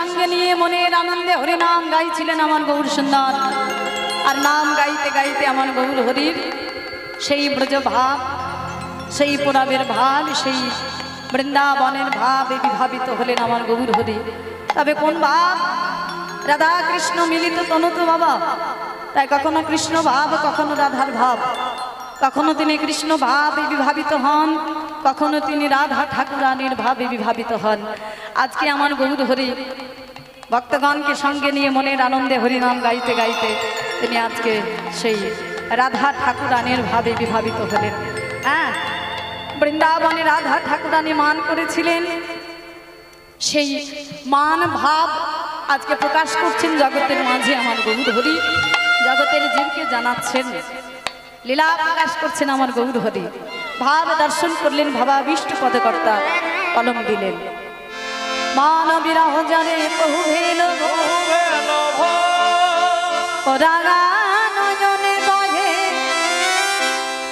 সঙ্গে নিয়ে মনের আনন্দে হরি নাম গাইছিলেন আমার গৌর সুন্দর। আর নাম গাইতে গাইতে আমার গৌর হরির সেই ব্রজ ভাব, সেই পুরাবের ভাব, সেই বৃন্দাবনের ভাব বিভাবিত হলেন আমার গৌর হরি। তবে কোন ভাব? রাধা কৃষ্ণ মিলিত তনু তো বাবা, তাই কখনো কৃষ্ণ ভাব, কখনো রাধার ভাব, কখনো তিনি কৃষ্ণ ভাবে বিভাবিত হন, কখনো তিনি রাধা ঠাকুরানীর ভাবে বিভাবিত হন। আজকে আমার গৌর হরি ভক্তগণকে সঙ্গে নিয়ে মনের আনন্দে হরিনাম গাইতে গাইতে তিনি আজকে সেই রাধা ঠাকুরানীর ভাবে বিভাবিত হলেন। হ্যাঁ, বৃন্দাবনে রাধা ঠাকুরানী মান করেছিলেন, সেই মান ভাব আজকে প্রকাশ করছেন জগতের মাঝে আমার গৌর হরি। জগতের জীবকে জানাচ্ছেন, লীলা প্রকাশ করছেন আমার গৌর হরি। ভাব দর্শন করলেন, ভাবাবিষ্ট পদকর্তা কলম দিলেন। মান বিরহ জানে বহু ভেল পরাগা নয়নে বহে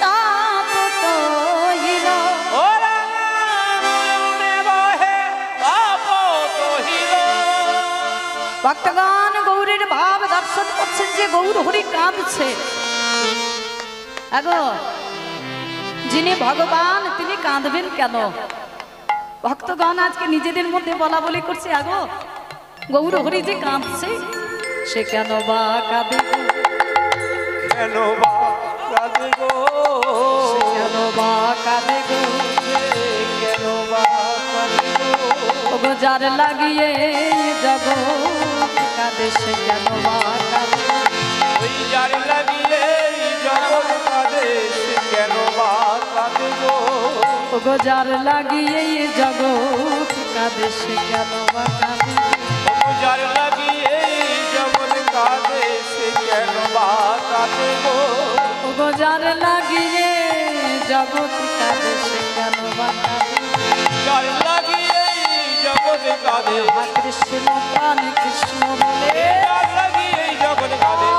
তাপ তহিল। ভক্তগণ গৌরের ভাব দর্শন করছেন যে গৌর হরি কাঁদছে। আগো যিনি ভগবান তিনি কাঁদবেন কেন? ভক্তগণ আজকে নিজেদের মধ্যে বলা বলি করছে, আগো গৌর হরি যে কাঁদছে সে কেন বা কাঁদে গো, কেন বা কাঁদে গো, কেন বা কাঁদে গো, কেন বা কাঁদে গো, ওগো যার লাগিয়ে জগৎ কাঁদে সে কেন বা কাঁদে, ওই যার লাগিয়ে জগৎ কাঁদে সে কেন বা কাঁদে গো, ওগো যার লাগিয়ে জগৎ কাঁদে সে কেন বা কাঁদে, ওগো যার লাগিয়ে জগৎ কাঁদে সে কেন বা কাঁদে গো, ওগো যার লাগিয়ে জগৎ কাঁদে সে কেন বা কাঁদে, যার লাগিয়ে জগৎ কাঁদে কৃষ্ণ প্রাণ কৃষ্ণ বলে, যার লাগিয়ে জগৎ কাঁদে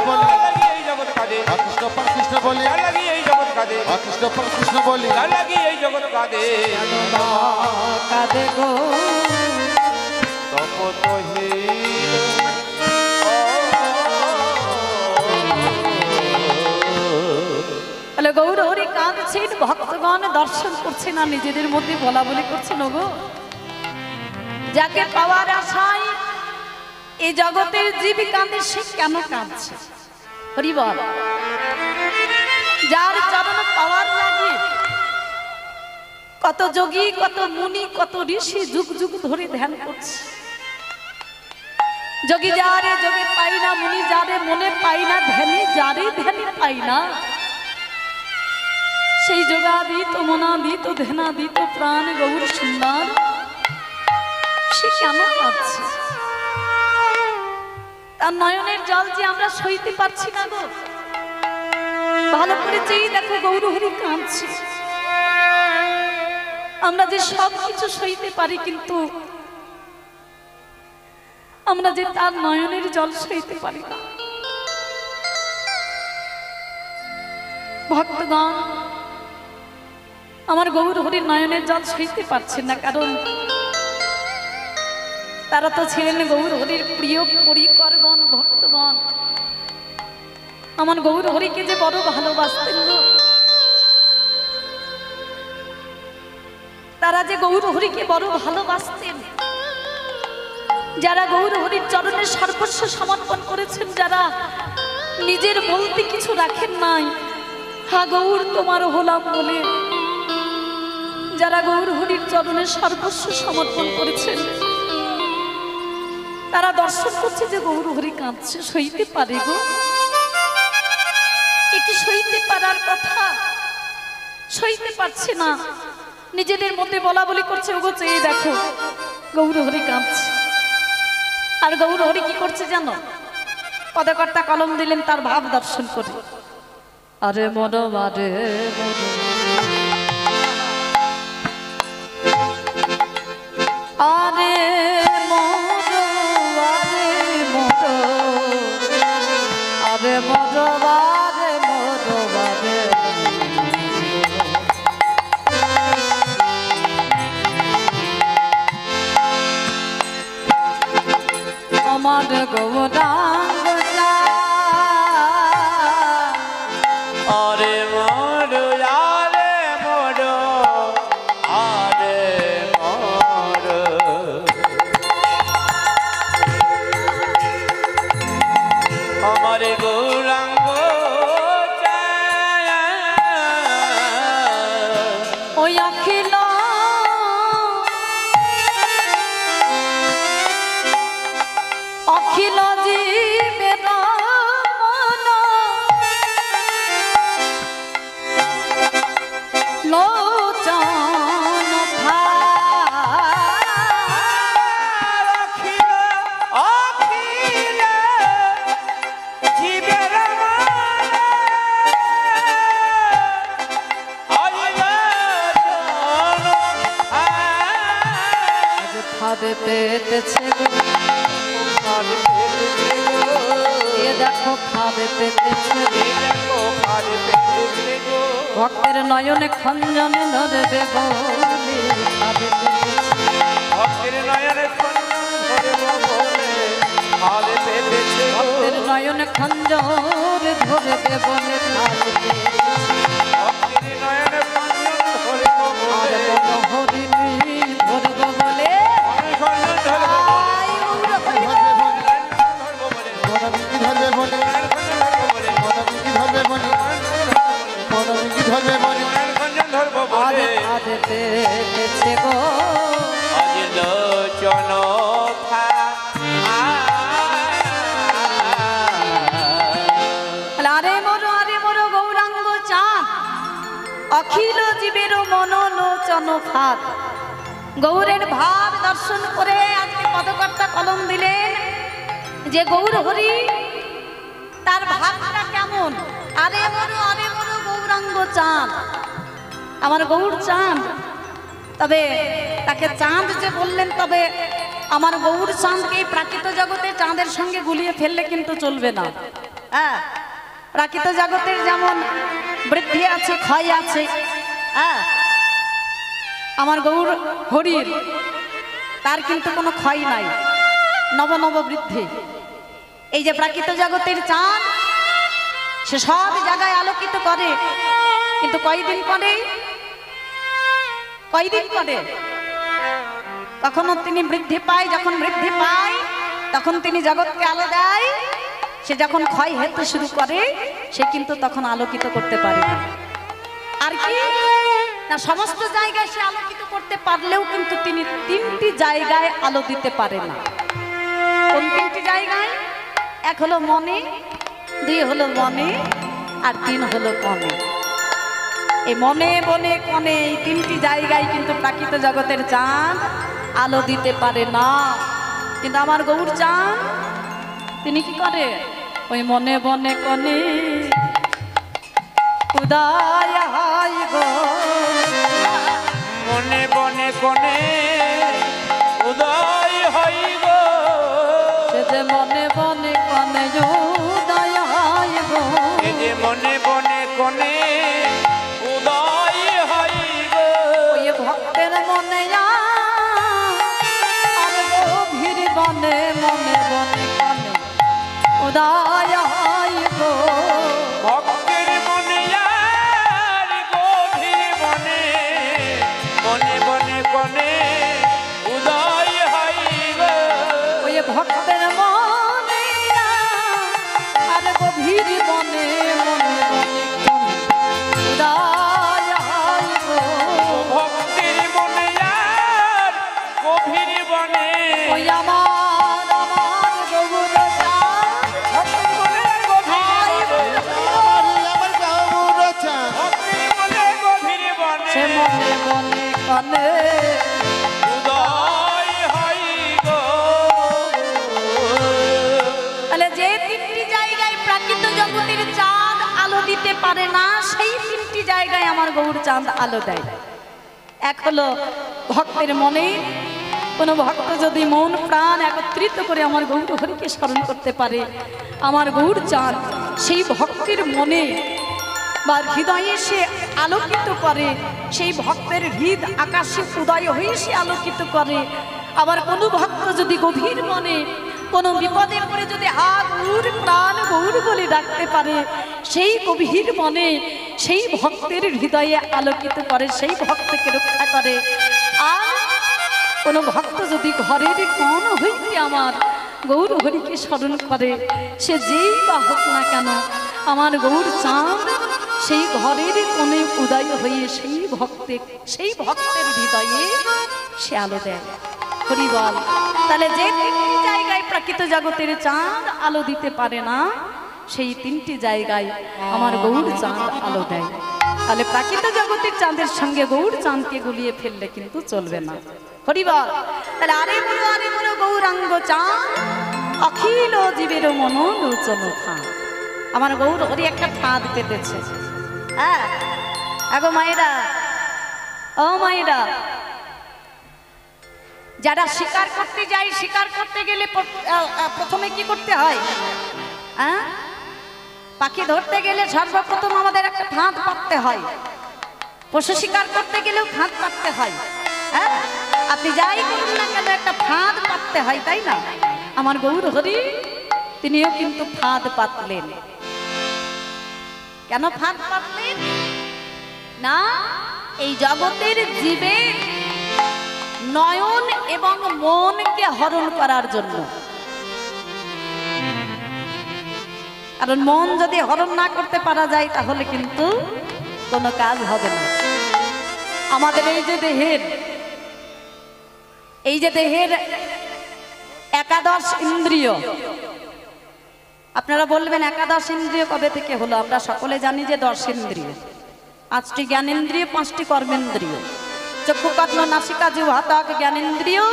যার লাগিয়ে জগৎ কাঁদে কৃষ্ণ পর কৃষ্ণ বলি, যার লাগিয়ে জগৎ কাঁদে কৃষ্ণ পর কৃষ্ণ বলি, যার লাগিয়ে জগৎ কাঁদে কেন বা কাঁদে গো, তপত হে তাহলে গৌর হরি কাঁদছেন, ভক্তগণ দর্শন করছে না, নিজেদের মধ্যে বলা বলি করছেন, ওগো যাকে পাওয়ার আশায় এই জগতের জীব কাঁদে সে কেন কাঁদছে? হরি বল। যার চরণ পাওয়ার লাগে কত যোগী, কত মুনি, কত ঋষি যুগ যুগ ধরে ধ্যান করছে। যোগী যারে যোগে পাই না, মুনি যারে মনে পাই না, ধ্যানে যারে ধ্যানে পাই না, সেই যোগাদিত মনাদিত ধ্যানাদিত প্রাণ গৌর সুন্দর সে কেন কাঁদছে? তার নয়নের জল যে আমরা সইতে পারছি না গো, ভালো করে চেয়ে দেখো গৌর হরি কাঁদছে। আমরা যে সব কিছু সইতে পারি, কিন্তু আমরা যে তার নয়নের জল সইতে পারি না। ভক্তগণ আমার গৌর হরির নয়নের জল সইতে পারছেন না, কারণ তারা তো ছিলেন গৌর হরির প্রিয় পরিকরগণ। ভক্তগণ আমার গৌর হরিকে যে বড় ভালোবাসতেন গো, তারা যে গৌর হরিকে বড় ভালোবাসতেন, যারা গৌর হরির চরণে সর্বস্ব সমর্পণ করেছেন, যারা নিজের বলতে কিছু রাখেন নাই, হা গৌর তোমার হলাম বলে যারা গৌর হরির চরণে সর্বস্ব সমর্পণ করেছেন, তারা দর্শন করছে যে গৌর হরি কাঁদছে। সইতে পারে গো, এটি সইতে পারার কথা, সইতে পারছে না। নিজেদের মধ্যে বলা বলি করছে, ওগো চেয়ে দেখো গৌর হরি কাঁদছে। আর গৌর হরি কি করছে জানো? পদকর্তা কলম দিলেন তার ভাব দর্শন করে। আরে মনোবারে আরে মরো আরে মরো আরে মরো আরে মরো আরে আমার গৌরাঙ্গ আরে মোর আরে মোর আরে মোর আমার গৌরাঙ্গ ওই অখিল অখিল জীবের মন লোচন অখিল অখিল জীবের ভাবে পেতেছে এ দেখো খাবে পেতেছে ভক্তের নয়নে খঞ্জনে ধরবে বলে খাবে পেতেছে ভক্তের নয়নে খঞ্জন ধরবে বলে খাবে পেতেছে ভক্তের নয়নে খঞ্জর ধরবে বলে খাবে পেতেছে ভক্তের নয়নে খঞ্জন ধরবে আর বলে বল হরিণী ধরবে বলে খঞ্জন ধরবে আই উগ্র হরিণ। মনোবিকি ধরবে বলে মনোবিকি ধরবে বলে মনোবিকি ধরবে বলে খঞ্জন ধরবে বলে আরে খাবে পেতেছে গো আজ লোচন আরে মোর গৌরাঙ্গ চাঁদ অখিল জীবের মনোলোচন ফাঁদ গৌরের ভাব দর্শন করে আজকে পদকর্তা কলম দিলেন যে গৌর হরি তার ভাবটা কেমন। আরে মোর গৌরাঙ্গ চাঁদ আমার গৌর চাঁদ, তবে তাকে চাঁদ যে বললেন, তবে আমার গৌর চাঁদকে এই প্রাকৃত জগতে চাঁদের সঙ্গে গুলিয়ে ফেললে কিন্তু চলবে না। হ্যাঁ, প্রাকৃত জগতের যেমন বৃদ্ধি আছে ক্ষয় আছে, হ্যাঁ, আমার গৌর হরির তার কিন্তু কোনো ক্ষয় নাই, নব নব বৃদ্ধি। এই যে প্রাকৃত জগতের চাঁদ সে সব জায়গায় আলোকিত করে, কিন্তু কয়দিন পরে কখনো তিনি বৃদ্ধি পায়, যখন বৃদ্ধি পায় তখন তিনি জগৎকে আলো দেয়, সে যখন ক্ষয় হতে শুরু করে সে কিন্তু তখন আলোকিত করতে পারে না। আর কি না, সমস্ত জায়গায় সে আলোকিত করতে পারলেও কিন্তু তিনি তিনটি জায়গায় আলো দিতে পারে না। কোন তিনটি জায়গায়? এক হলো মনে, দুই হলো মনে, আর তিন হলো কনে। এই মনে বনে কনে এই তিনটি জায়গায় কিন্তু প্রাকৃত জগতের চাঁদ আলো দিতে পারে না। কিন্তু আমার গৌর চাঁদ তিনি কি করে? ওই মনে বনে কনে উদয় হয় গো, মনে বনে কোনে উদয় হই গো, সে যে মনে বনে কনে উদয় হয় গো, এ যে মনে বনে কোনে উদয় হই গো, ওই ভক্তের মনে আর গভীর বনে মনে বনে কনে উদয় হয় গো, ভক্তের মনে আর গভীর মনে মনে বনে কোনে উদয় হই গো, ওই ভক্তের মনে আর গভীর বনে মনে বনে কনে উদয় হয় গো, ভক্তের মনে আর গভীর বনে ওই আমার গৌর চাঁদ ভক্তের মনে গভীর বনে আমার গৌর চাঁদ ভক্তের মনে গভীর বনে সে মনে বনে কনে উদয় হই গো। তাহলে যে তিনটি জায়গায় প্রাকৃত জগতের চাঁদ আলো দিতে পারে না, সেই তিনটি জায়গায় আমার গৌর চাঁদ আলো দেয়। এক হলো ভক্তের মনে, কোনো ভক্ত যদি মন প্রাণ একত্রিত করে আমার গৌর হরিকে স্মরণ করতে পারে, আমার গৌর চাঁদ সেই ভক্তের মনে বা হৃদয়ে সে আলোকিত করে, সেই ভক্তের হৃদ আকাশে উদয় হয়ে সে আলোকিত করে। আবার কোনো ভক্ত যদি গভীর মনে কোনো বিপদে পড়ে যদি হাত গৌর প্রাণ গৌর বলে ডাকতে পারে, সেই গভীর মনে সেই ভক্তের হৃদয়ে আলোকিত করে, সেই ভক্তকে রক্ষা করে। আর কোনো ভক্ত যদি ঘরের কোণ হইতে আমার গৌর হরিকে স্মরণ করে, সে যেই বা হোক না কেন, আমার গৌর চাঁদ সেই ঘরের কোণে উদয় হয়ে সেই ভক্তের হৃদয়ে সে আলো দেয়। হরি বল। তাহলে যে তিনটি জায়গায় প্রাকৃত জগতের চাঁদ আলো দিতে পারে না, সেই তিনটি জায়গায় আমার গৌর চাঁদ আলো দেয়। তাহলে প্রাকৃত জগতের চাঁদের সঙ্গে গৌর চাঁদকে গুলিয়ে ফেললে কিন্তু চলবে না। হরি বল। তাহলে আরে বলো গৌরাঙ্গ চাঁদ, অখিল জীবের মন লোচন ফাঁদ। আমার গৌর হরি একটা ফাঁদ পেতেছে। হ্যাঁ আগো মায়েরা, ও মায়েরা, যারা শিকার করতে যায়, শিকার করতে গেলে প্রথমে কি করতে হয়? হ্যাঁ, পাখি ধরতে গেলে সর্বপ্রথম আমাদের একটা ফাঁদ পাততে হয়। পশু শিকার করতে গেলেও ফাঁদ পাততে হয়। হ্যাঁ, আপনি যাই করুন না কেন একটা ফাঁদ পাততে হয়, তাই না? আমার গৌর হরি তিনিও কিন্তু ফাঁদ পাতলেন। কেন ফাঁদ পাতলেন? না, এই জগতের জীবের নয়ন এবং মনকে হরণ করার জন্য। কারণ মন যদি হরণ না করতে পারা যায় তাহলে কিন্তু কোনো কাজ হবে না। আমাদের এই যে দেহের একাদশ ইন্দ্রিয়, আপনারা বলবেন একাদশ ইন্দ্রিয় কবে থেকে হলো? আমরা সকলে জানি যে 10 ইন্দ্রিয়, 5টি জ্ঞানেন্দ্রিয়, 5টি কর্মেন্দ্রিয়, চক্ষু কর্ণ নাসিকা জিহ্বা ত্বক জ্ঞানেন্দ্রিয়,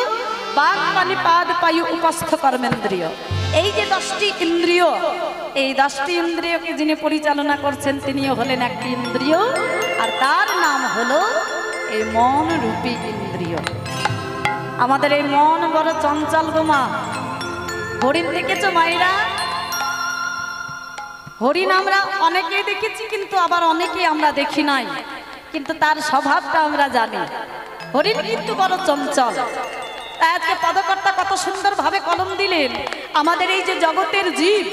বাক পানি পাদ পায়ু উপস্থ কর্মেন্দ্রিয়। এই যে 10টি ইন্দ্রিয়, এই 10টি ইন্দ্রিয়কে যিনি পরিচালনা করছেন তিনিও হলেন একটি ইন্দ্রিয়, আর তার নাম হলো এই মন রূপী ইন্দ্রিয়। আমাদের এই মন বড় চঞ্চল গোমা। হরিণ দেখেছো মায়েরা? হরিণ আমরা অনেকেই দেখেছি, কিন্তু আবার অনেকেই আমরা দেখি নাই, কিন্তু তার স্বভাবটা আমরা জানি। হরিণ কিন্তু বড় চঞ্চল। তাই আজকে পদকর্তা কত সুন্দর ভাবে কলম দিলেন। আমাদের এই যে জগতের জীব,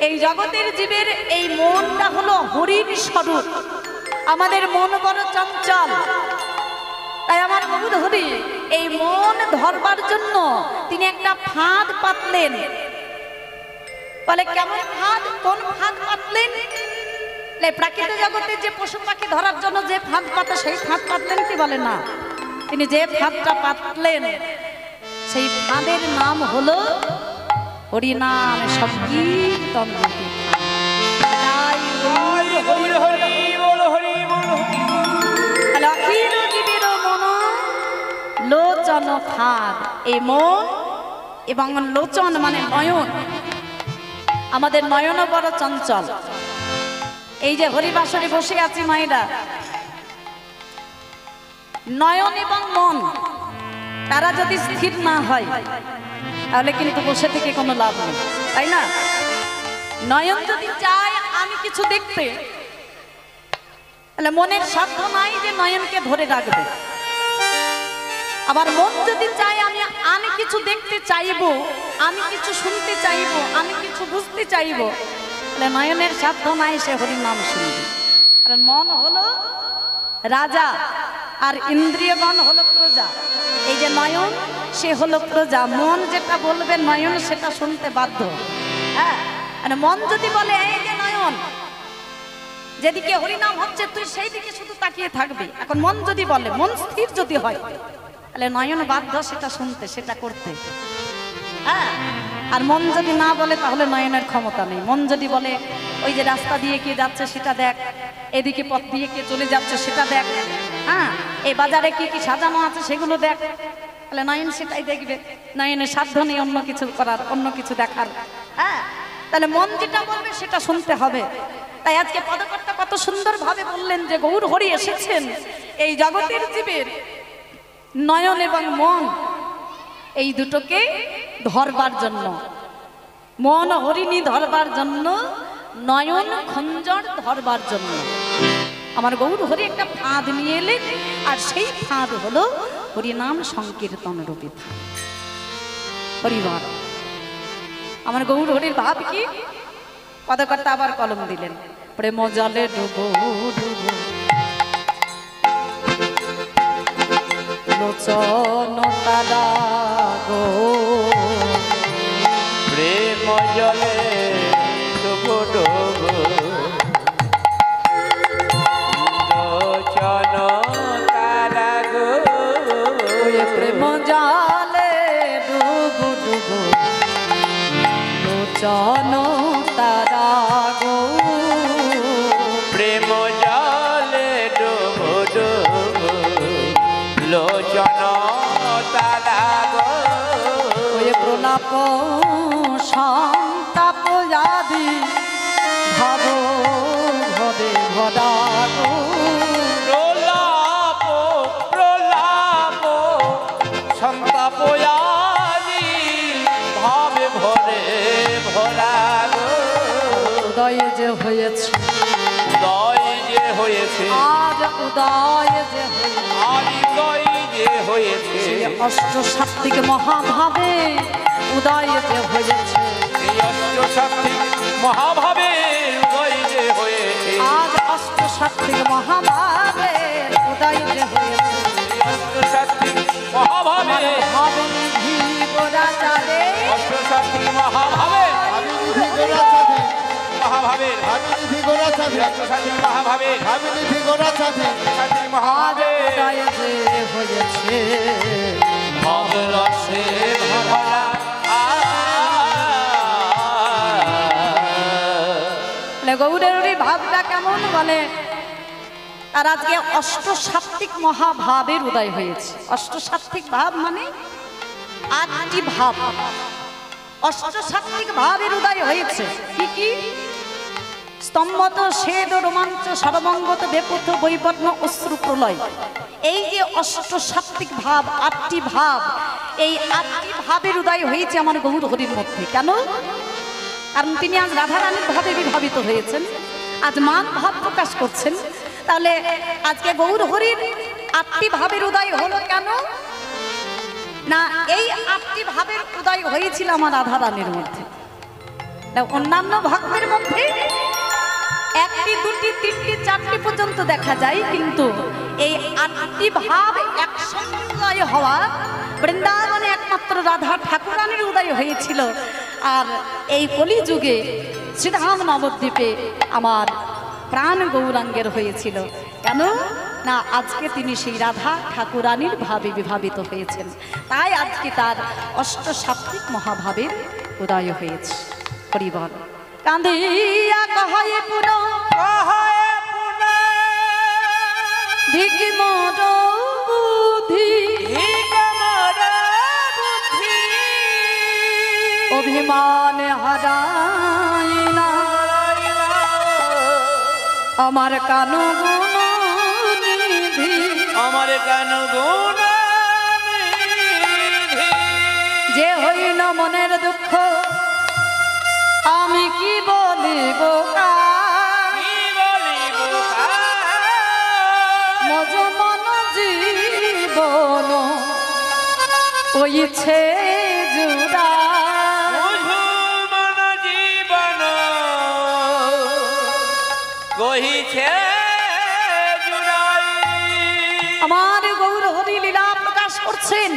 এই জগতের জীবের এই মনটা হলো হরিণ স্বরূপ। আমাদের মন বড় চঞ্চল। তাই আমার গৌর হরি এই মন ধরবার জন্য তিনি একটা ফাঁদ পাতলেন। বলে কেমন ফাঁদ? কোন ফাঁদ পাতলেন? প্রাকৃতিক জগতে যে পশু পাখি ধরার জন্য যে ফাঁদ পাতে সেই ফাঁদ পাতলেন কি? বলে না, তিনি যে ফাঁদটা পাতলেন সেই ফাঁদের নাম হলো হরিনাম সংকীর্তন। অখিল জীবের মন লোচন ফাঁদ। এই মন এবং লোচন মানে নয়ন, আমাদের নয়নও বড় চঞ্চল। এই যে হরিবাসরে বসে আছি মায়েরা, নয়ন এবং মন তারা যদি স্থির না হয় তাহলে কিন্তু বসে থেকে কোনো লাভ নেই, তাই না? নয়ন যদি চায় আমি কিছু দেখতে, তাহলে মনের সাধ্য নাই যে নয়নকে ধরে রাখবে। আবার মন যদি চায় আমি কিছু দেখতে চাইবো, আমি কিছু শুনতে চাইবো, আমি কিছু বুঝতে চাইবো, তাহলে নয়নের সাধ্য নাই সে হরির নাম শুনবে। কারণ মন হলো রাজা আর ইন্দ্রিয়গণ হলো প্রজা। এই যে নয়ন সে হলো প্রজা, মন যেটা বলবে নয়ন সেটা শুনতে বাধ্য। হ্যাঁ, মানে মন যদি বলে এই যে নয়ন, যেদিকে হরিনাম হচ্ছে তুই সেই দিকে শুধু তাকিয়ে থাকবি, এখন মন যদি বলে, মন স্থির যদি হয়, তাহলে নয়ন বাধ্য সেটা শুনতে, সেটা করতে। হ্যাঁ, আর মন যদি না বলে তাহলে নয়নের ক্ষমতা নেই। মন যদি বলে ওই যে রাস্তা দিয়ে কে যাচ্ছে সেটা দেখ, এদিকে পথ দিয়ে কে চলে যাচ্ছে সেটা দেখ, হ্যাঁ এই বাজারে কি কি সাজানো আছে সেগুলো দেখ, তাহলে নয়ন সেটাই দেখবে। নয়নের সাধ্য নেই অন্য কিছু করার, অন্য কিছু দেখার। হ্যাঁ, তাহলে মন যেটা বলবে সেটা শুনতে হবে। তাই আজকে পদকর্তা কত সুন্দর ভাবে বললেন যে গৌর হরি এসেছেন এই জগতের জীবের নয়ন এবং মন এই দুটোকে ধরবার জন্য, মন হরিণী ধরবার জন্য, নয়ন খঞ্জর ধরবার জন্য। আমার গৌর হরি একটা ফাঁদ নিয়ে এলেন, আর সেই ফাঁদ হলো হরিনাম সংকীর্তন রূপী ফাঁদ। হরিবল। আমার গৌর হরির ভাব কি? পদকর্তা আবার কলম দিলেন, প্রেম জলে ডুবো ডুবো লোচন তারা গো, প্রেম জলে ডুবো ডুবো লোচন তারা গো, ওই প্রেম জলে ডুবো ডুবো লোচন তারা গো, প্রেম জলে ডুবো ডুবো লোচন তারা গো, ওই প্রলাপ সন্তাপ আদি ভাব ভবে ভরা গো, প্রলাপ প্রলাপ সন্তাপ আদি ভাবে ভরে ভরা গো, উদয় যে হয়েছে উদয় যে হয়েছে আজ উদয় যে হয়েছে, আর হৃদয় যে হয়েছে, অষ্ট সাত্বিক মহাভাবে উদয় যে হয়েছে, এই অষ্টসাত্ত্বিক মহাভাবে উদয় যে হয়েছে, আজ অষ্ট সাত্বিক মহাভাবে উদয় যে হয়েছে, এই অষ্টসাত্ত্বিক মহাভাবে ভাবে নিধি গোরাচারে, অষ্টসাত্ত্বিক মহাভাবে ভাবিনিধি গোরাচাঁদে, মহাভাবে ভাবিনিধি গোরাচাঁদে, অষ্টসাত্ত্বিক মহাভাবে ভাবিনিধি গোরাচাঁদে, অষ্টসাত্ত্বিক আজ মহাভাবে উদয় যে হয়েছে, ভবরসে ভরা বলে গৌরের ওই ভাবটা কেমন বলে, আর আজকে অষ্ট সাত্বিক মহাভাবের উদয় হয়েছে। অষ্ট সাত্বিক ভাব মানে আটটি ভাব, অষ্ট সাত্বিক ভাবের উদয় হয়েছে। কি কি? স্তম্ভত শেদ রোমাঞ্চ সর্বঙ্গত বেপথ বৈপন্ন অশ্রু প্রলয়, এই যে অষ্ট সাত্বিক ভাব, আটটি ভাব, এই আটটি ভাবের উদয় হয়েছে আমার গৌর হরির মধ্যে। কেন? কারণ তিনি আজ রাধারানীর ভাবে বিভাবিত হয়েছেন, আজ মান ভাব প্রকাশ করছেন। তাহলে আজকে গৌর হরির আটটি ভাবের উদয় হলো কেন না? এই আটটি ভাবের উদয় হয়েছিল আমার রাধারানীর মধ্যে। অন্যান্য ভক্তের মধ্যে একটি দুটি তিনটি চারটি পর্যন্ত দেখা যায়, কিন্তু এই আটটি ভাব একসঙ্গে উদয় হওয়া বৃন্দাবনে একমাত্র রাধা ঠাকুরানীর উদয় হয়েছিল। আর এই কলিযুগে শ্রীধাম নবদ্বীপে আমার প্রাণ গৌরাঙ্গের হয়েছিল। কেন না? আজকে তিনি সেই রাধা ঠাকুরানীর ভাবে বিভাবিত হয়েছেন, তাই আজকে তার অষ্ট সাত্বিক মহাভাবের উদয় হয়েছে। হরিবল কান্দিয়া কহে পুনঃ ধিকি মোর বুদ্ধি, অভিমান হারাই না আমার কানু গুণ নিধি, আমার কান গুণ যে হইল মনের দুঃখ আমি কি বলিব মজ মন জীবন কইছে জুড়া, মন জীবন কহিছে জুড়াই। আমার গৌর হরি লীলা প্রকাশ করছেন।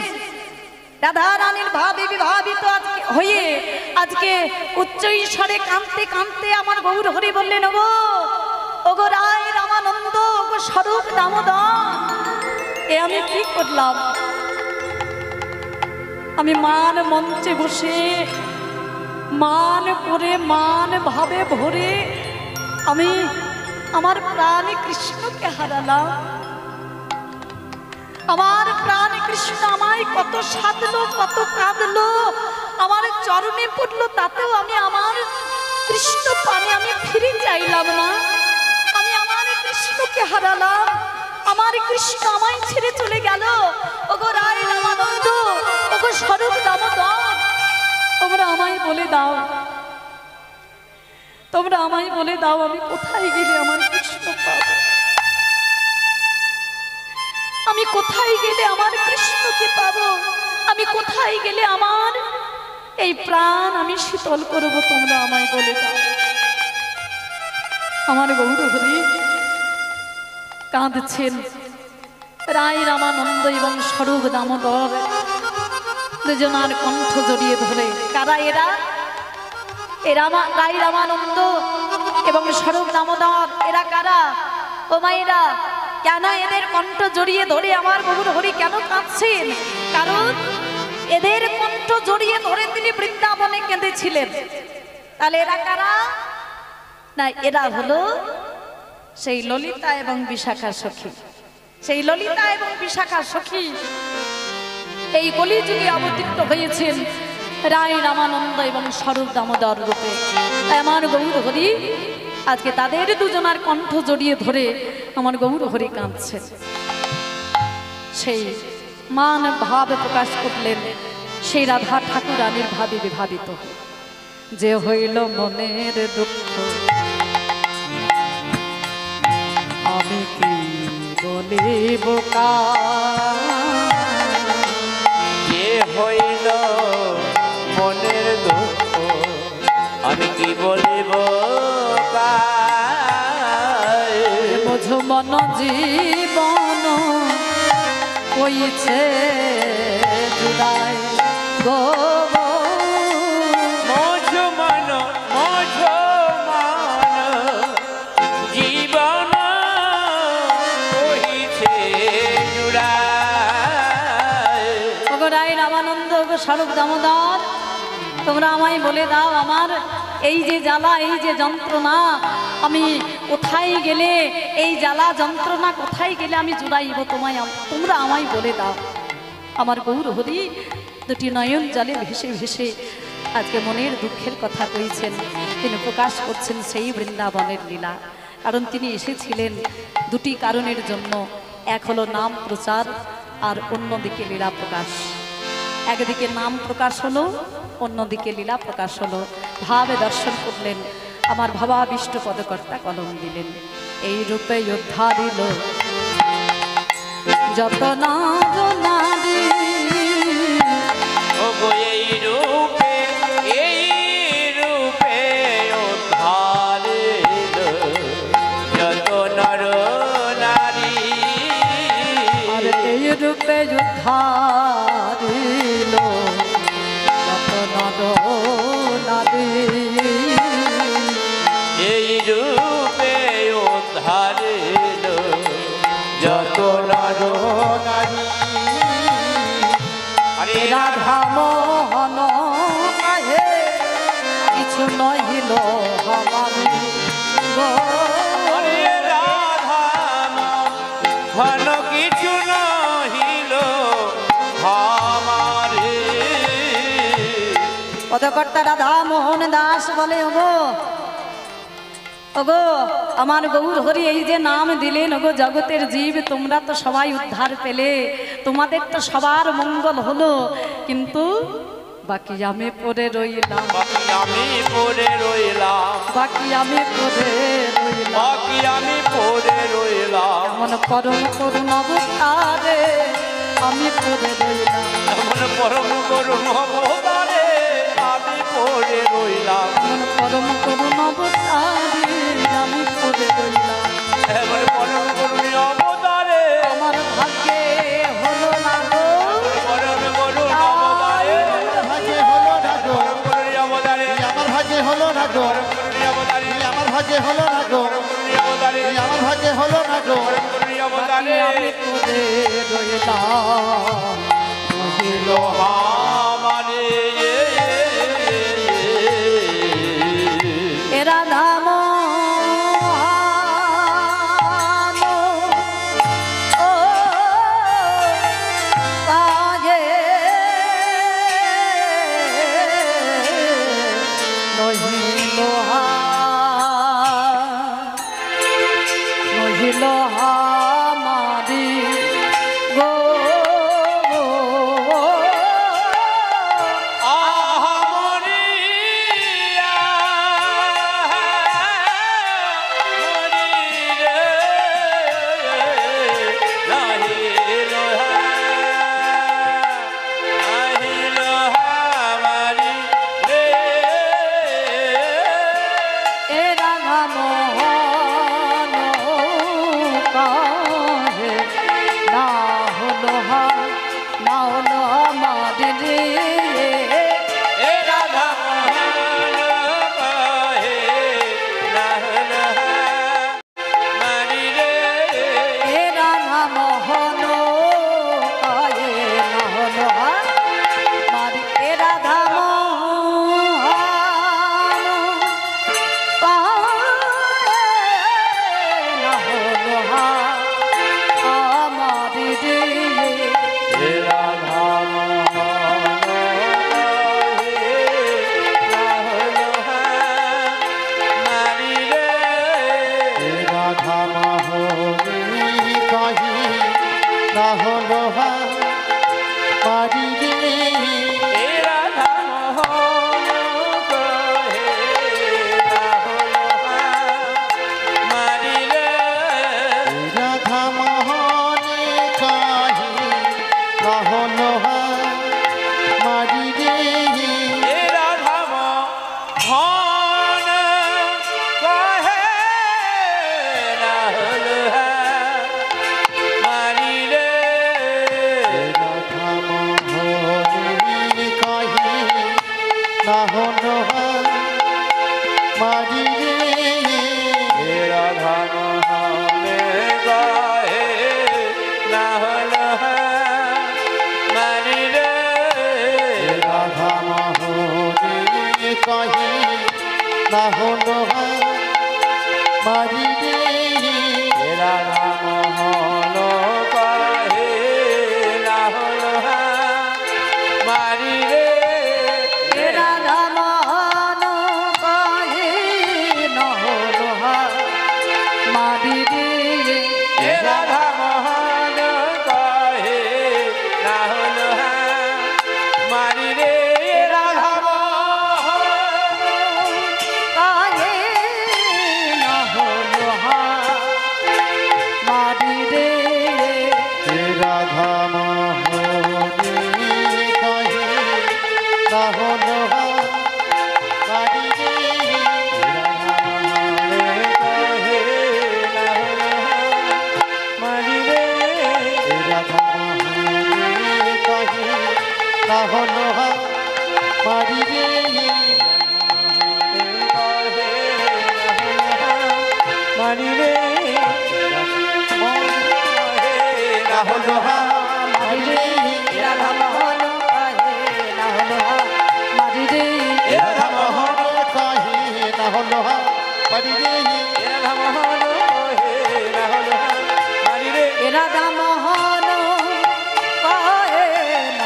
রাধা রানীর ভাবে বিভাবিত হয়ে আজকে উচ্চ ঈশ্বরে কাঁদতে কাঁদতে আমার গৌর হরি বললেন, ওগো ওগো রায় রামানন্দ, ওগো স্বরূপ দামোদর, এ আমি কি করলাম? আমি মান মঞ্চে বসে মান করে মান ভাবে ভরে আমি আমার প্রাণে কৃষ্ণকে হারালাম। আমার প্রাণ কৃষ্ণ আমায় কত সাধলো, কত কাঁদলো, আমার চরণে পড়লো, তাতেও আমি আমার কৃষ্ণ পানে আমি ফিরে চাইলাম না। আমি আমার কৃষ্ণকে হারালাম, আমার কৃষ্ণ আমায় ছেড়ে চলে গেল। ওগো রায় রামানন্দ, ওগো স্বরূপ দামোদর, তোমরা আমায় বলে দাও, তোমরা আমায় বলে দাও আমি কোথায় গেলে আমার কৃষ্ণ পাবো? আমি কোথায় গেলে আমার কৃষ্ণকে পাবো? আমি কোথায় গেলে আমার এই প্রাণ আমি শীতল করব তোমরা আমায় বলে দাও। আমার গৌর হরি কাঁদছেন। রায় রামানন্দ এবং স্বরূপ দামোদর দুজনার কণ্ঠ জড়িয়ে ধরে। কারা এরা? রায় রামানন্দ এবং স্বরূপ দামোদর এরা কারা? ও মায়েরা, কেন এদের কণ্ঠ জড়িয়ে ধরে আমার গৌর হরি কেন কাঁদছেন? কারণ এদের কণ্ঠ জড়িয়ে ধরে তিনি বৃন্দাবনে কেঁদেছিলেন। তাহলে এরা কারা? না, এরা হলো সেই ললিতা এবং বিশাখা সখী। সেই ললিতা এবং বিশাখা সখী এই কলিযুগে অবতীর্ণ হয়েছেন রায় রামানন্দ এবং স্বরূপ দামোদর রূপে। তাই আমার গৌর হরি আজকে তাদের দুজনার কণ্ঠ জড়িয়ে ধরে আমার গৌর হরি কাঁদছেন। সেই মান ভাব প্রকাশ করলেন সেই রাধা ঠাকুরানীর ভাবে বিভাবিত। যে হইল মনের দুঃখ আমি কি বলিব যে হইল মনের দুঃখ আমি কি বলিব বোঝ মন জীবন কইছে জুদাই গো স্বরূপ দামোদর, তোমরা আমায় বলে দাও আমার এই যে জ্বালা, এই যে যন্ত্রণা, আমি কোথায় গেলে এই জ্বালা যন্ত্রণা কোথায় গেলে আমি জুড়াইব তোমায়, তোমরা আমায় বলে দাও। আমার গৌর হরি দুটি নয়ন জলে ভেসে ভেসে আজকে মনের দুঃখের কথা কইছেন। তিনি প্রকাশ করছেন সেই বৃন্দাবনের লীলা। কারণ তিনি এসেছিলেন দুটি কারণের জন্য। এক হলো নাম প্রচার, আর অন্যদিকে লীলা প্রকাশ। একদিকে নাম প্রকাশ হলো, অন্যদিকে লীলা প্রকাশ হলো। ভাবে দর্শন করলেন, আমার ভাবাবিষ্ট পদকর্তা কলম দিলেন। এই রূপে উদ্ধারিল যত নারী, এই রূপে উদ্ধারিল যত নর নারী। আর এই রূপে উদ্ধারিল যত নর নারী, এই রূপে উদ্ধারিল যত নর নারী। আরে রাধা মোহন কাহে কিছু নহিল হমারি গো, আরে রাধা মোহন কিছু নহিল আমারে। পদকর্তা রাধা মোহন দাস বলে, ওগো ওগো আমার গৌর হরি এই যে নাম দিলেন, ওগো জগতের জীব তোমরা তো সবাই উদ্ধার পেলে, তোমাদের তো সবার মঙ্গল হলো, কিন্তু বাকি আমি পড়ে রইলাম, বাকি আমি পড়ে রইলাম, বাকি আমি পড়ে রইলাম, বাকি আমি পড়ে রইলাম। এমন পরম করুণ অবতারে আমি পড়ে রইলাম, এমন পরম করুণ অবতারে আমি পড়ে রইলাম, এমন পরম করুণ অবতারে আমি পড়ে রইলাম। এমন পরম করুণ অবতারে আমার ভাগ্যে হলো না গো, পরম করুণ অবতারে, ভাগ্যে হলো না গো, পরম করুণ অবতারে, আমার ভাগ্যে হলো না গো, পরম করুণ অবতারে, আমার ভাগ্যে হলো না গো, পরম করুণ অবতারে, আমার ভাগ্যে হলো না গো, পরম করুণ বাকি অবতারে। আমি পড়ে রইলাম। লোহামানে এরা নাম ও কাজে নহিল নহিল মারি গো, না হলো মারি রে রাধা মোহনে গায়ে না হলো মারি রে রাধা মোহনে কহি না হলো মারি রে রাধা মোহন গায়ে না হলো মারি রে রাধা মোহন কহে নহলো মারি রে রাধা মোহন গায়ে না হলো মারি রে রাধা কহে নহলো মারি রে রাধা মোহনে কহি না হলো মারি রে রাধা মোহনে কহি না হলো মারি রে মারি রে না হলো মারি রে রাধা মোহন কহে নহলো মারি রে রাধা মোহনে কহি না হলো মারি রে রাধা মোহন কহে নহলো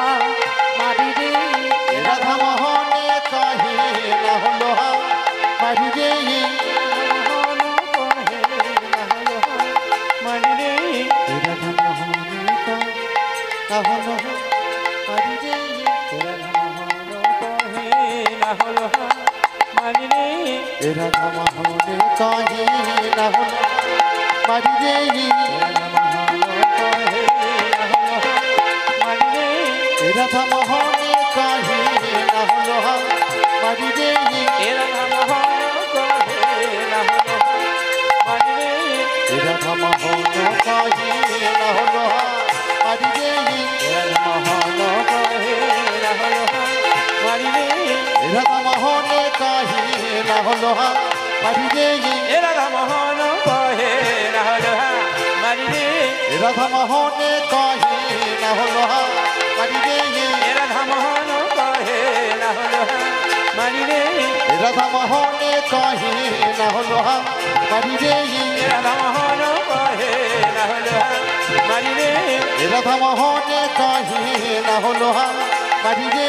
মারি রে রাধা মোহনে কহি না হলো মারি রে রাধা মোহনে কহি না হলো মারি রে রাধা মোহনে কহি না হলো মারি রে রাধা মোহনে কহি না হলো মারি রে রাধা মোহনে কহি না হলো মারি রে রাধা মোহনে কহি না হলো মারি রে রাধা মোহনে কহি না হলো মারি রে রাধা মোহনে কহি না হলো মারি রে রাধা মোহনে কহি না হলো মারি রে রাধা মোহনে কহি না হলো মারি রে রাধা মোহনে কহি না হলো মারি রে রাধা মোহনে কহি না হলো মারি রে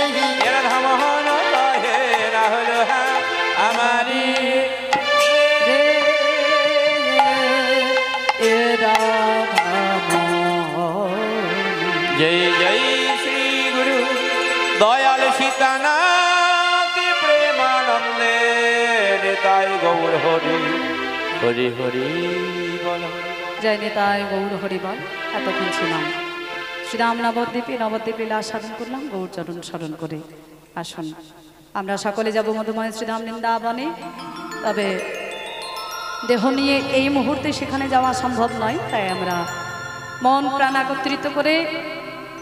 রাধা মোহনে কহি না হলো আমারি রে রাধা মোহন जय जय श्री गुरु दयाल सीतानाथ प्रेमानंदे निताय गौर हरि हरि हरि बोल জয় নিতাই গৌর হরিবল। এতক্ষণ ছিলাম শ্রীরাম নবদ্বীপে লীলা সাধন করলাম গৌর চরণ স্মরণ করে। আসুন আমরা সকলে যাব মধুময় শ্রীরাম বৃন্দাবনে। তবে দেহ নিয়ে এই মুহূর্তে সেখানে যাওয়া সম্ভব নয়, তাই আমরা মন প্রাণ একত্রিত করে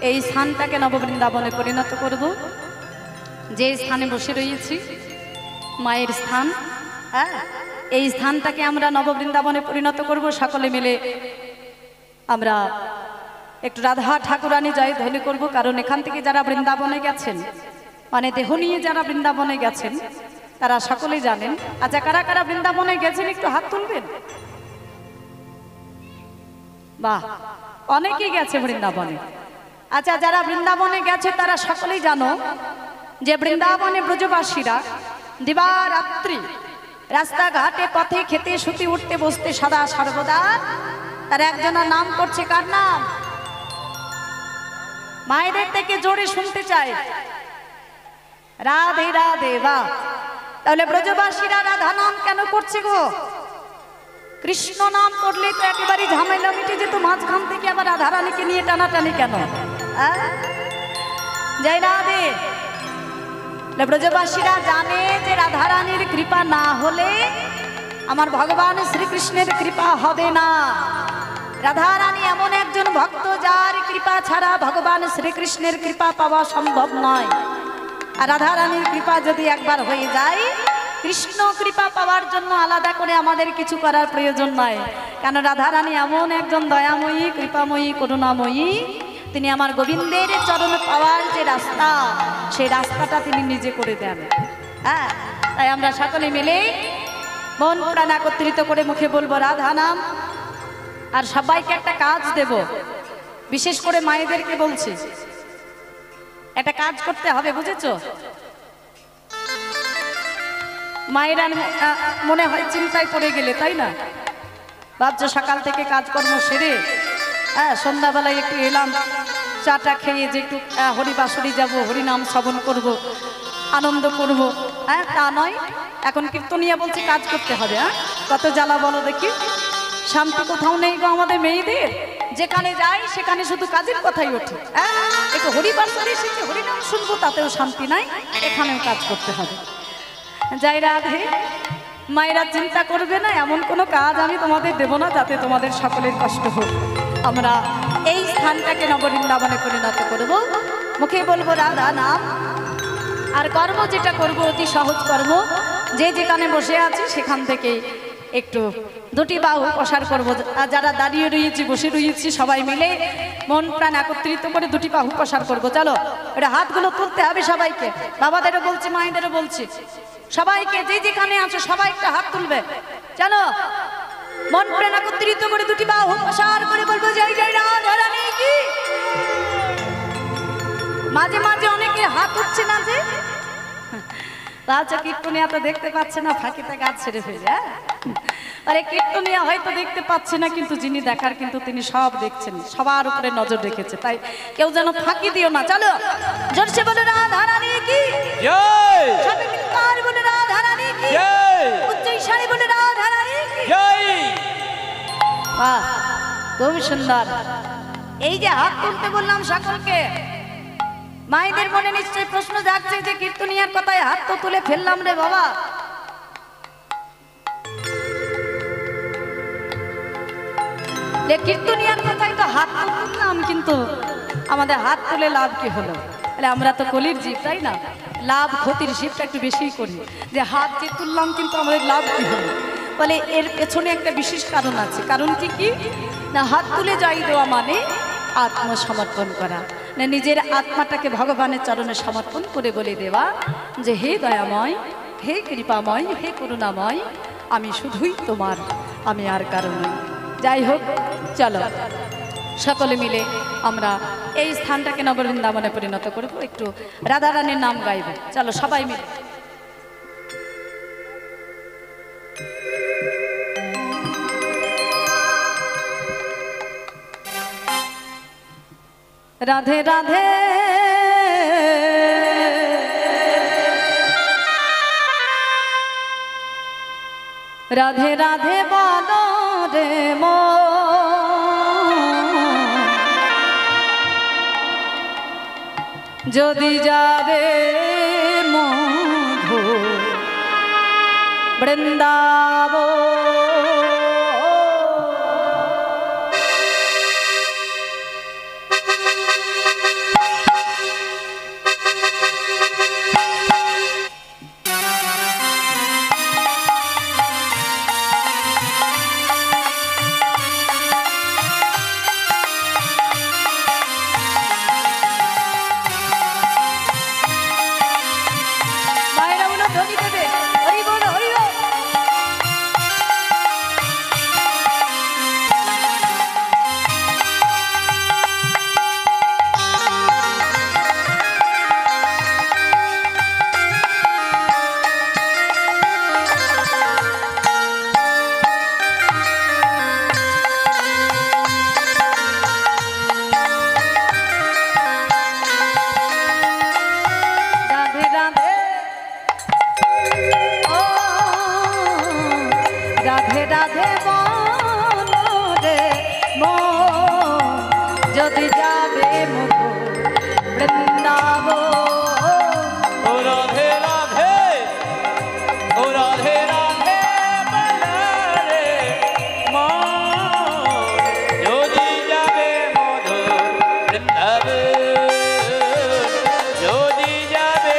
এই স্থানটাকে নববৃন্দাবনে পরিণত করব। যে স্থানে বসে রয়েছি মায়ের স্থান, হ্যাঁ, এই স্থানটাকে আমরা নববৃন্দাবনে পরিণত করব। সকলে মিলে আমরা একটু রাধা ঠাকুরানী জয় ধ্বনি করব, কারণ এখান থেকে যারা বৃন্দাবনে গেছেন, মানে দেহ নিয়ে যারা বৃন্দাবনে গেছেন তারা সকলেই জানেন। আচ্ছা, কারা কারা বৃন্দাবনে গেছেন একটু হাত তুলবেন। বাহ, অনেকেই গেছে বৃন্দাবনে। আচ্ছা, যারা বৃন্দাবনে গেছে তারা সকলেই জানো যে বৃন্দাবনে ব্রজবাসীরা দিবারাত্রি রাস্তাঘাটে পথে খেতে শুতে উঠতে বসতে সদা সর্বদা তার একজনের নাম করছে। কার নাম? মায়েদের থেকে জোরে শুনতে চাই, রাধে রাধে। বা তাহলে ব্রজবাসীরা রাধা নাম কেন করছে গো? কৃষ্ণ নাম করলে তো একেবারে ঝামেলা মিটে যেত, মাঝখান থেকে আবার রাধারানীকে নিয়ে টানাটানি কেন? জয় রাধে। ব্রজবাসীরা জানে যে রাধারানীর কৃপা না হলে আমার ভগবান শ্রীকৃষ্ণের কৃপা হবে না। রাধারানী এমন একজন ভক্ত যার কৃপা ছাড়া ভগবান শ্রীকৃষ্ণের কৃপা পাওয়া সম্ভব নয়। আর রাধা রানীর কৃপা যদি একবার হয়ে যায়, কৃষ্ণ কৃপা পাওয়ার জন্য আলাদা করে আমাদের কিছু করার প্রয়োজন নয়। কেন রাধা রানী এমন একজন দয়াময়ী, কৃপাময়ী, করুণাময়ী, তিনি আমার গোবিন্দের চরণ পাওয়ার যে রাস্তা, সেই রাস্তাটা তিনি নিজে করে দেন। হ্যাঁ, তাই আমরা সকলে মিলে মন প্রাণ একত্রিত করে মুখে বলবো রাধা নাম। আর সবাইকে একটা কাজ দেব, বিশেষ করে মায়েদেরকে বলছি, একটা কাজ করতে হবে, বুঝেছো? মায়েরা মনে হয় চিন্তায় পড়ে গেলে, তাই না? ভাবছো সকাল থেকে কাজকর্ম সেরে হ্যাঁ সন্ধ্যাবেলায় একটু এলাম, চাটা খেয়ে যে একটু হরিবাসরি যাব, হরিনাম শ্রবণ করব, আনন্দ করব, হ্যাঁ তা নয়। এখন কীর্তনিয়া বলছে কাজ করতে হবে। হ্যাঁ, কত জ্বালা বলো দেখি। শান্তি কোথাও নেই গো আমাদের মেয়েদের, যেখানে যাই সেখানে শুধু কাজের কথাই ওঠে। হ্যাঁ, একটু হরিবাসরি শিখে হরিনাম শুনবো, তাতেও শান্তি নাই, এখানেও কাজ করতে হবে। যাই রাধে, মায়েরা চিন্তা করবে না, এমন কোনো কাজ আমি তোমাদের দেব না যাতে তোমাদের সকলের কষ্ট হোক। আমরা এই স্থানটাকে নববৃন্দাবনে পরিণত করব, মুখে বলবো রাধা নাম। আর কর্ম যেটা করব অতি সহজ কর্ম, যে যেখানে বসে আছি সেখান থেকে একটু দুটি বাহু প্রসার করবো। আর যারা দাঁড়িয়ে রয়েছি, বসে রয়েছি, সবাই মিলে মন প্রাণ একত্রিত করে দুটি বাহু প্রসার করবো। চলো, এটা হাতগুলো তুলতে হবে সবাইকে, বাবাদেরও বলছি, মায়েদেরও বলছি, সবাইকে যে যেখানে আছো সবাই একটা হাত তুলবে। চলো, মন প্রাণ একত্রিত করে দুটি বাহু প্রসার করে বলবো জয় জয় রাধা রানী কি। মাঝে মাঝে অনেকে হাত উঠছে না, যে রাজা কীর্তনিয়া তো দেখতে পাচ্ছে না, ফাঁকিতে গাছ ছেড়ে ফেলে। আরে কীর্তনিয়া হয়তো দেখতে পাচ্ছে না, কিন্তু যিনি দেখার কিন্তু তিনি সব দেখছেন, সবার উপরে নজর রেখেছে। তাই কেউ যেন ফাঁকি দিও না। চলো, জোরসে বলো রাধা রানী কি জয়, সবাই মিলে বলে রাধা রানী কি জয়, উচ্চৈঃস্বরে বলে রাধা রানী কি জয়। বাহ, খুব সুন্দর। এই যে হাত তুলতে বললাম সকলকে, মায়েদের মনে নিশ্চয়ই প্রশ্ন জাগছে যে কীর্তনিয়ার কথায় হাত তো তুলে ফেললাম রে বাবা। কীর্তনিয়ার কথায় তো হাত তো তুললাম, কিন্তু আমাদের হাত তুলে লাভ কি হলো? আমরা তো কলির জীব, তাই না? লাভ ক্ষতির হিসেবটা একটু বেশি করি, যে হাত যে তুললাম কিন্তু আমাদের লাভ কি হলো। বলে এর পেছনে একটা বিশেষ কারণ আছে। কারণটি কি না, হাত তুলে যাই দেওয়া মানে আত্মসমর্পণ করা, না নিজের আত্মাটাকে ভগবানের চরণে সমর্পণ করে বলে দেওয়া যে হে দয়াময়, হে কৃপাময়, হে করুণাময়, আমি শুধুই তোমার, আমি আর কারণ নই। যাই হোক, চলো সকলে মিলে আমরা এই স্থানটাকে নববৃন্দাবনে পরিণত করব, একটু রাধা রানীর নাম গাইব। চলো সবাই মিলে। রাধে রাধে রাধে রাধে বলো রে যদি যাবে মধু বৃন্দাবন। যদি যাবে মুখ বৃন্দাবন। ও রাধে রাধে, ও রাধে রাধে বলে মন, যদি যাবে মধুর বৃন্দাবন, যদি যাবে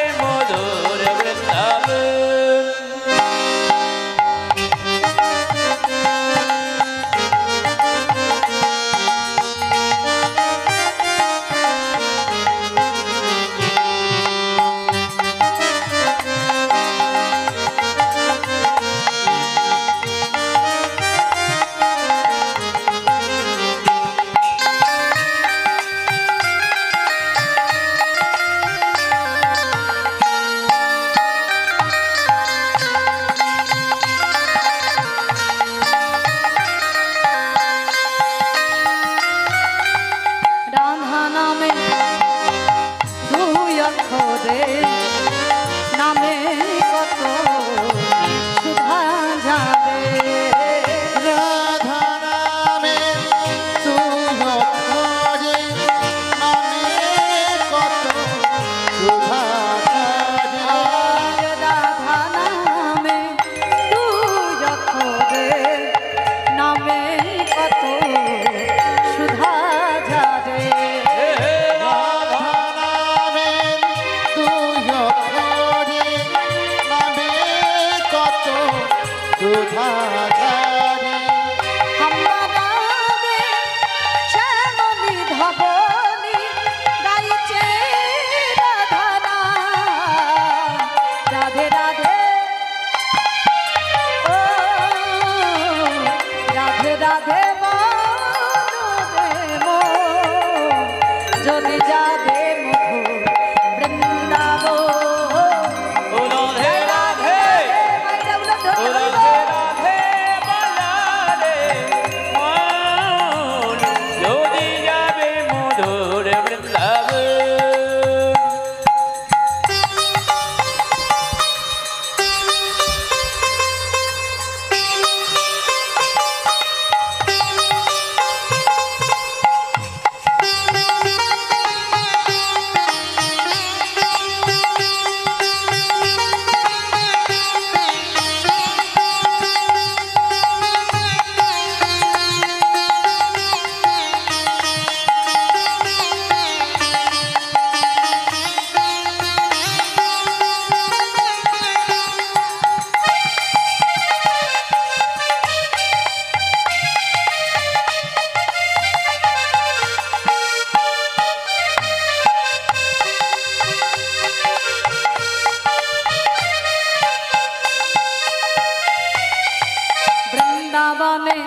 বৃন্দাবনে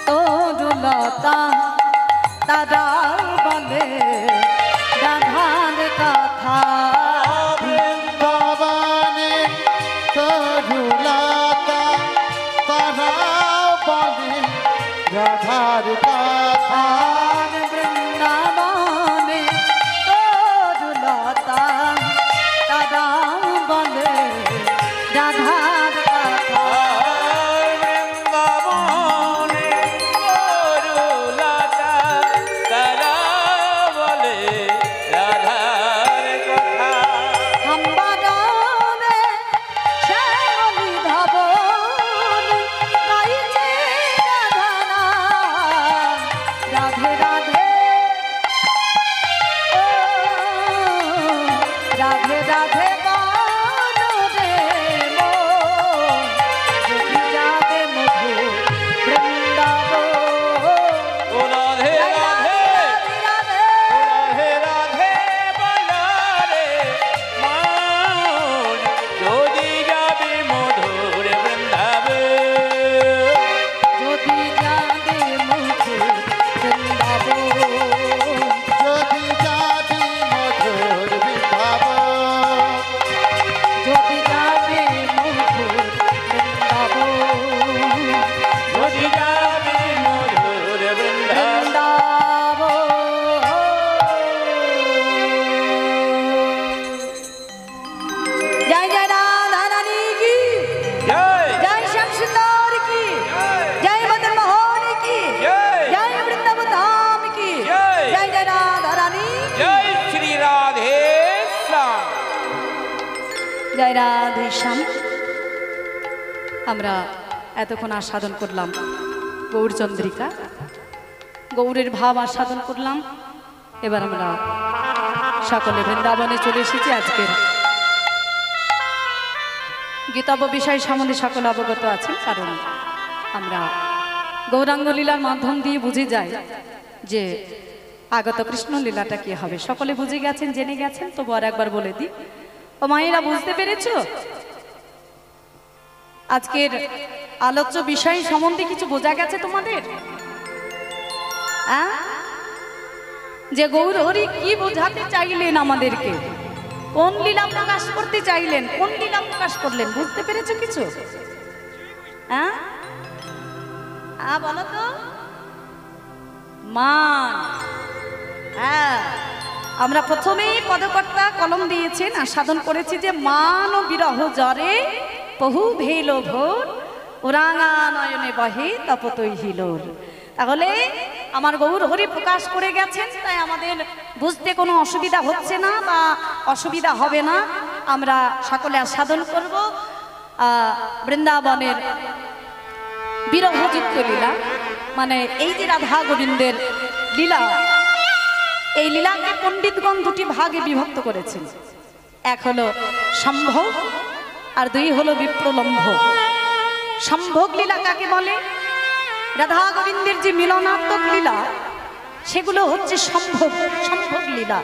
তরুলতা তারা বলে রাধার কথা। বৃন্দাবনে তরুলতা তারা বলে রাধার কথা। বৃন্দাবনে তরুলতা তারা বলে রাধার কথা। বৃন্দাবনে তরুলতা তারা বলে রাধার কথা। হাম্বারাবে শ্যামলী ধবল গাইছে রাধা নাম। রাধে রাধে ও রাধে রাধে বলো রে মন, যদি যাবে মধু বৃন্দাবন। ও রাধে রাধে রাধে রাধে রাধে বলা রে মন, যদি যাবে মধুর বৃন্দাবন। যদি যাবে মধু বৃন্দাবন। যদি যাবি মধুর বৃন্দাবন। যদি যাবে মধুর বৃন্দাবন। যদি যাবে মধুর বৃন্দাবন। জয় জয় রাধা রানী কি জয় জয় শ্যাম সুন্দর কি জয় মদন মোহন কি জয় জয় বৃন্দাবন ধাম কি জয়। জয় জয় রাধা রানী জয় শ্রী রাধে শ্যাম। জয় রাধে শ্যাম। আমরা এতক্ষণ আস্বাদন করলাম গৌরচন্দ্রিকা, গৌরের ভাব আস্বাদন করলাম। এবার আমরা সকলে বৃন্দাবনে চলে এসেছি। আজকের গীতব্য বিষয় সম্বন্ধে সকলে অবগত আছেন, কারণ আমরা গৌরাঙ্গ লীলার মাধ্যম দিয়ে বুঝে যাই যে আগত কৃষ্ণ লীলাটা কি হবে। সকলে বুঝে গেছেন, জেনে গেছেন, তবু আর একবার বলে দিই। ও মায়েরা, বুঝতে পেরেছো আজকের আলোচ্য বিষয় সম্বন্ধে কিছু বোঝা গেছে তোমাদের? যে গৌর হরি কি বোঝাতে চাইলেন আমাদেরকে, কোন লীলা প্রকাশ করতে চাইলেন, কোন লীলা প্রকাশ করলেন, বুঝতে পেরেছো কিছু? বলো তো। মান। আমরা প্রথমেই পদকর্তা কলম দিয়েছেন আর সাধন করেছি যে মান ও বিরহ জ্বরে বহু ভেল ভোর ওরাঙা নয়নে বহে তপতই হিলোর। তাহলে আমার গৌর হরি প্রকাশ করে গেছেন, তাই আমাদের বুঝতে কোনো অসুবিধা হচ্ছে না বা অসুবিধা হবে না। আমরা সকলে আস্বাদন করব বৃন্দাবনের বিরহযুক্ত লীলা, মানে এই যে রাধা গোবিন্দের লীলা। এই লীলাকে পণ্ডিতগণ দুটি ভাগে বিভক্ত করেছেন। এক হলো সম্ভোগ আর দুই হলো বিপ্রলম্ভ। সম্ভোগ লীলা কাকে বলে? রাধা গোবিন্দের যে মিলনাত্মক লীলা সেগুলো হচ্ছে সম্ভোগ লীলা।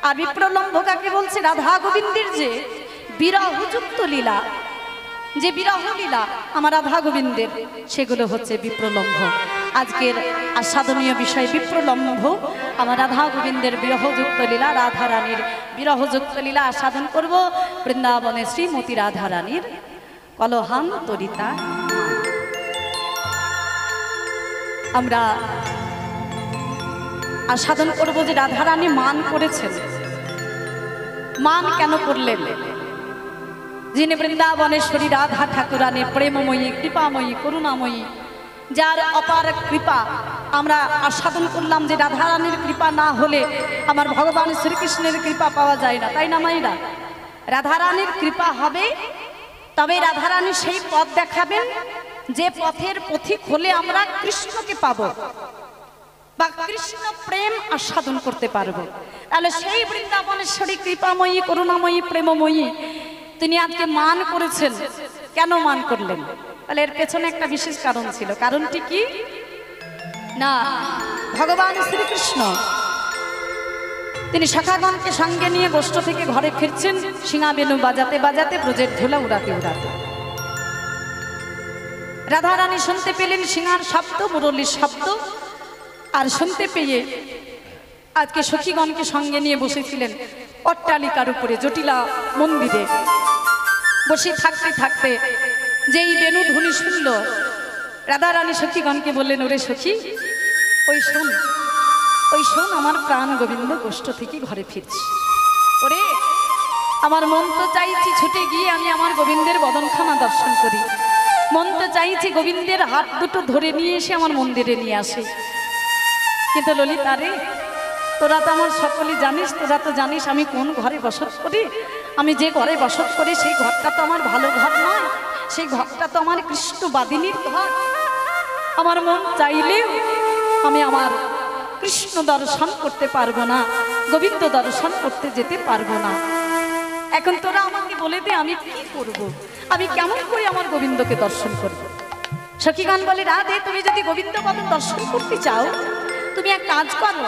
আর বিপ্রলম্ভ কাকে বলছে? রাধা গোবিন্দের যে বিরহযুক্ত লীলা, যে বিরহ লীলা আমার রাধা গোবিন্দের, সেগুলো হচ্ছে বিপ্রলম্ভ। আজকের আস্বাদনীয় বিষয় বিপ্রলম্ভ, আমার রাধা গোবিন্দের বিরহযুক্ত লীলা, রাধা রানীর বিরহযুক্ত লীলা আস্বাদন করব। বৃন্দাবনে শ্রীমতী রাধা রানীর কলহান তরিতা। আমরা আস্বাদন করব যে রাধা রানী মান করেছেন। মান কেন করলেন? যিনি বৃন্দাবনেশ্বরী রাধা ঠাকুরানী, প্রেমময়ী, কৃপাময়ী, করুণাময়ী, যার অপার কৃপা আমরা আস্বাদন করলাম যে রাধা রানীর কৃপা না হলে আমার ভগবান শ্রীকৃষ্ণের কৃপা পাওয়া যায় না, তাই না মাইরা? রাধা রানীর কৃপা হবে, তবে রাধা রানী সেই পথ দেখাবেন যে পথের পথিক হলে আমরা কৃষ্ণকে পাবো বা কৃষ্ণ প্রেম আস্বাদন করতে পারবো। তাহলে সেই বৃন্দাবনেশ্বরী কৃপাময়ী, করুণাময়ী, প্রেমময়ী তিনি আজকে মান করেছেন। কেন মান করলেন? তাহলে এর পেছনে একটা বিশেষ কারণ ছিল। কারণটি কি না, ভগবান শ্রীকৃষ্ণ তিনি শাখাগণকে সঙ্গে নিয়ে গোষ্ঠ থেকে ঘরে ফিরছেন, সিঙা বেনু বাজাতে বাজাতে, ব্রজের ধুলা উড়াতে উড়াতে। রাধারানী শুনতে পেলেন সিংহার শব্দ, মুরলীর শব্দ, আর শুনতে পেয়ে আজকে সখীগণকে সঙ্গে নিয়ে বসেছিলেন অট্টালিকার উপরে জটিলা মন্দিরে। বসে থাকতে থাকতে যেই বেণু ধ্বনি শুনল, রাধারানী সখীগণকে বললেন, ওরে সখী, ওই শোন, আমার প্রাণ গোবিন্দ গোষ্ঠ থেকে ঘরে ফিরছি। ওরে, আমার মন তো চাইছি ছুটে গিয়ে আমি আমার গোবিন্দের বদনখানা দর্শন করি, মন তো চাইছি গোবিন্দের হাত দুটো ধরে নিয়ে এসে আমার মন্দিরে নিয়ে আসে। কিন্তু ললিতা রে, তোরা তো আমার সকলেই জানিস, তোরা তো জানিস আমি কোন ঘরে বসত করি। আমি যে ঘরে বসত করি সেই ঘরটা তো আমার ভালো ঘর নয়, সেই ঘরটা তো আমার কৃষ্ণবাদিনীর ঘর। আমার মন চাইলেও আমি আমার কৃষ্ণ দর্শন করতে পারবো না, গোবিন্দ দর্শন করতে যেতে পারবো না। এখন তোরা আমাকে বলে দে আমি কি করব, আমি কেমন করে আমার গোবিন্দকে দর্শন করব। সখীগণ বলে, রাধে, তুমি যদি গোবিন্দ বদন দর্শন করতে চাও, তুমি এক কাজ করো,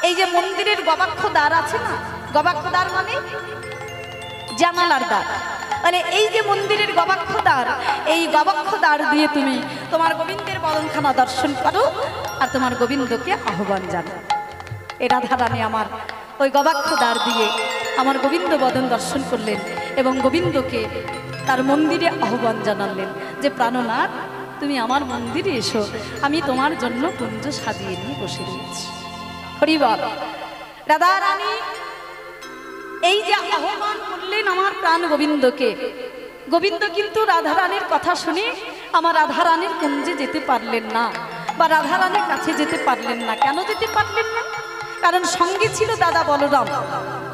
এই যে মন্দিরের গবাক্ষ দ্বার আছে না, গবাক্ষ দ্বার মানে জানালার দ্বার, মানে এই যে মন্দিরের গবাক্ষ দ্বার, এই গবাক্ষ দ্বার দিয়ে তুমি তোমার গোবিন্দের বদনখানা দর্শন করো আর তোমার গোবিন্দকে আহ্বান জানাও। এ রাধারানী আমার ওই গবাক্ষ দ্বার দিয়ে আমার গোবিন্দ বদন দর্শন করলেন এবং গোবিন্দকে তার মন্দিরে আহ্বান জানালেন যে, প্রাণনাথ, তুমি আমার মন্দিরে এসো, আমি তোমার জন্য কুঞ্জ সাজিয়ে নিয়ে বসে রয়েছি। হরি বল। রাধারানী এই যে আহ্বান করলেন আমার প্রাণ গোবিন্দকে, গোবিন্দ কিন্তু রাধারানীর কথা শুনে আমার রাধারানীর কুঞ্জে যেতে পারলেন না, বা রাধারানীর কাছে যেতে পারলেন না। কেন যেতে পারলেন না? কারণ সঙ্গে ছিল দাদা বলরাম,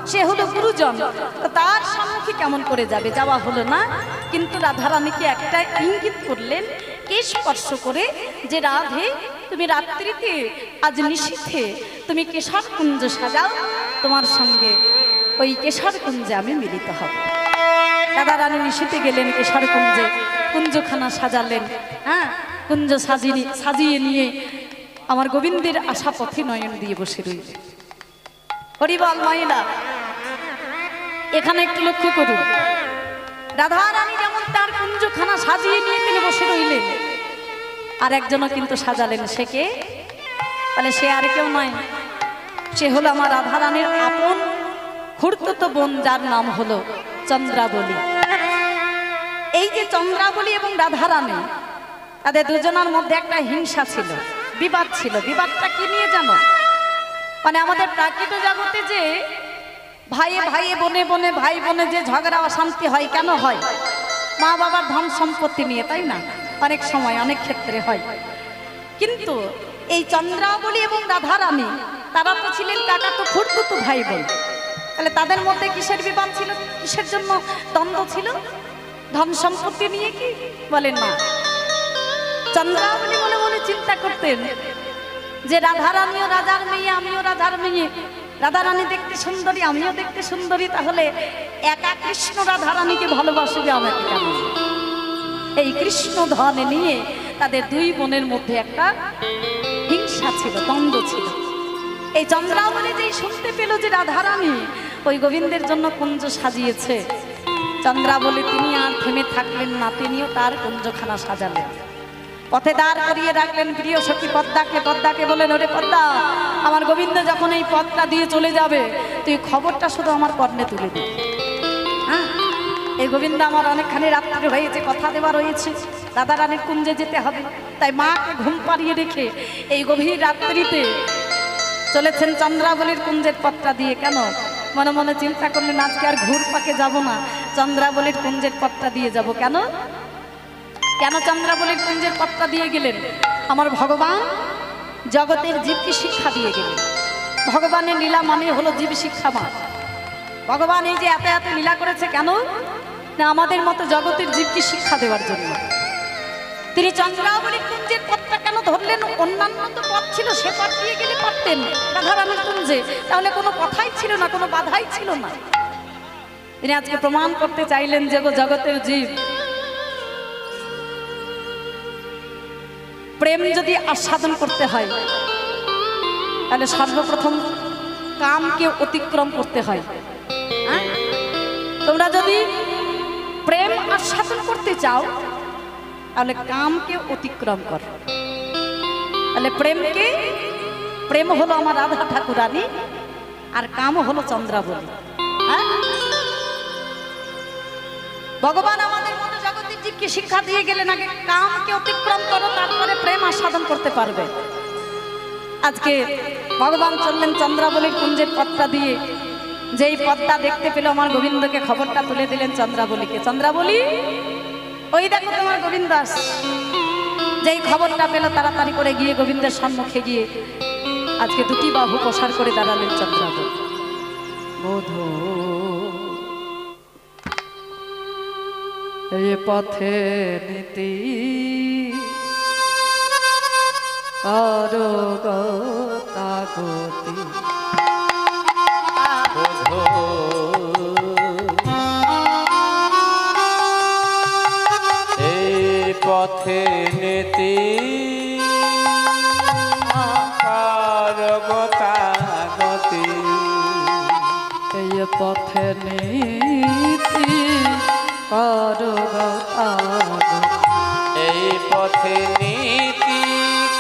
সে হলো গুরুজন, তার সম্মুখে কেমন করে যাবে, যাওয়া হলো না। কিন্তু রাধারানীকে একটা ইঙ্গিত করলেন কেশ স্পর্শ করে যে, রাধে, তুমি রাত্রিতে আজ নিশীথে তুমি কেশর কুঞ্জ সাজাও, তোমার সঙ্গে ওই কেশর কুঞ্জে আমি মিলিত হব। রাধারানী নিশীথে গেলেন কেশর কুঞ্জে, কুঞ্জখানা সাজালেন। হ্যাঁ, কুঞ্জ সাজিয়ে নিয়ে আমার গোবিন্দের আশা পথে নয়ন দিয়ে বসে রইলেন। হরিবল মহিলা, এখানে একটু লক্ষ্য করুন, রাধারানী যেমন তার কুঞ্জখানা সাজিয়ে নিয়ে তিনি বসে রইলেন, আর একজনও কিন্তু সাজালেন। সে কে? তাহলে সে আর কেউ নয়, সে হলো আমার রাধারানীর আপন খুড়তুতো বোন, যার নাম হলো চন্দ্রাবলী। এই যে চন্দ্রাবলী এবং রাধারানী, তাদের দুজনের মধ্যে একটা হিংসা ছিল, বিবাদ ছিল। বিবাদটা কি নিয়ে জানো? মানে আমাদের প্রাকৃত জগতে যে ভাইয়ে ভাইয়ে, বনে বনে, ভাই বোনে যে ঝগড়া অশান্তি হয়, কেন হয়? মা বাবার ধন সম্পত্তি নিয়ে, তাই না? অনেক সময় অনেক ক্ষেত্রে হয়। কিন্তু এই চন্দ্রাবলী এবং রাধারানী, তারা তো ছিলেন কাকাতো খুড়তুতো ভাই বোন। তাহলে তাদের মধ্যে কিসের বিবাদ ছিল, কিসের জন্য দ্বন্দ্ব ছিল? ধন সম্পত্তি নিয়ে কি? বলেন না। চন্দ্রাবলী মনে মনে চিন্তা করতেন যে রাধারানীও রাজার মেয়ে, আমিও রাধার মেয়ে, রাধারানী দেখতে সুন্দরী, আমিও দেখতে সুন্দরী, তাহলে একা কৃষ্ণ রাধারানীকে ভালোবাসবে আমাকে কেন? এই কৃষ্ণ ধন নিয়ে তাদের দুই বোনের মধ্যে একটা হিংসা ছিল, দ্বন্দ্ব ছিল। এই চন্দ্রাবলী যেই শুনতে পেল যে রাধারানী ওই গোবিন্দের জন্য কুঞ্জ সাজিয়েছে, চন্দ্রাবলী তিনি আর থেমে থাকলেন না, তিনিও তার কুঞ্জখানা সাজালেন। পথে দাঁড় করিয়ে রাখলেন প্রিয় সখী পদ্মাকে। পদ্মাকে বলেন, ওরে পদ্মা, আমার গোবিন্দ যখন এই পথটা দিয়ে চলে যাবে, তুই খবরটা শুধু আমার কর্ণে তুলে দিবি। হ্যাঁ, এই গোবিন্দ আমার অনেকখানি রাত্রি হয়েছে, কথা দেওয়া রয়েছে, রাধারানীর কুঞ্জে যেতে হবে। তাই মাকে ঘুম পাড়িয়ে রেখে এই গভীর রাত্রিতে চলেছেন চন্দ্রাবলীর কুঞ্জের পথটা দিয়ে। কেন? মনে মনে চিন্তা করলেন, আজকে আর ঘুর পাকে যাব না, চন্দ্রাবলীর কুঞ্জের পথটা দিয়ে যাব। কেন? কেন চন্দ্রাবলীর কুঞ্জের পথটা দিয়ে গেলেন? আমার ভগবান জগতের জীবকে শিক্ষা দিয়ে গেলেন। ভগবানের লীলা মানে হলো জীব শিক্ষা মা। ভগবান এই যে এত এত লীলা করেছে, কেন না আমাদের মতো জগতের জীবকে শিক্ষা দেওয়ার জন্য। তিনি চন্দ্রাবলীর কুঞ্জের পথটা কেন ধরলেন? অন্যান্য তো পথ ছিল, সে পথ দিয়ে গেলে পারতেন রাধারানীর কুঞ্জে, তাহলে কোনো কথাই ছিল না, কোনো বাধাই ছিল না। তিনি আজকে প্রমাণ করতে চাইলেন যে জগতের জীব, প্রেম যদি আস্বাদন করতে হয় তাহলে সর্বপ্রথম কামকে অতিক্রম করতে হয়। তোমরা যদি প্রেম আস্বাদন করতে চাও তাহলে কামকে অতিক্রম কর। তাহলে প্রেমকে, প্রেম হলো আমার রাধা ঠাকুরানী, আর কাম হলো চন্দ্রাবলী। হ্যাঁ, ভগবান আমাদের মতো জগতের জীবকে শিক্ষা দিয়ে গেলেন আগে কামকে অতিক্রম করো, তারপরে প্রেম আস্বাদন করতে পারবে। আজকে ভগবান চললেন চন্দ্রাবলীর কুঞ্জের পথটা দিয়ে, যেই পথটা দেখতে পেল আমার গোবিন্দকে খবরটা তুলে দিলেন চন্দ্রাবলীকে। চন্দ্রাবলী, ওই দেখো তোমার গোবিন্দ আস। যেই খবরটা পেল তাড়াতাড়ি করে গিয়ে গোবিন্দের সম্মুখে গিয়ে আজকে দুটি বাহু প্রসার করে দাঁড়ালেন চন্দ্রাবলী। বধূ এই পথে নীতি অরগতাগতি, এই পথে নীতি গতাগতি, এই পথে নীতি অরগতাগতি, এই পথে নীতি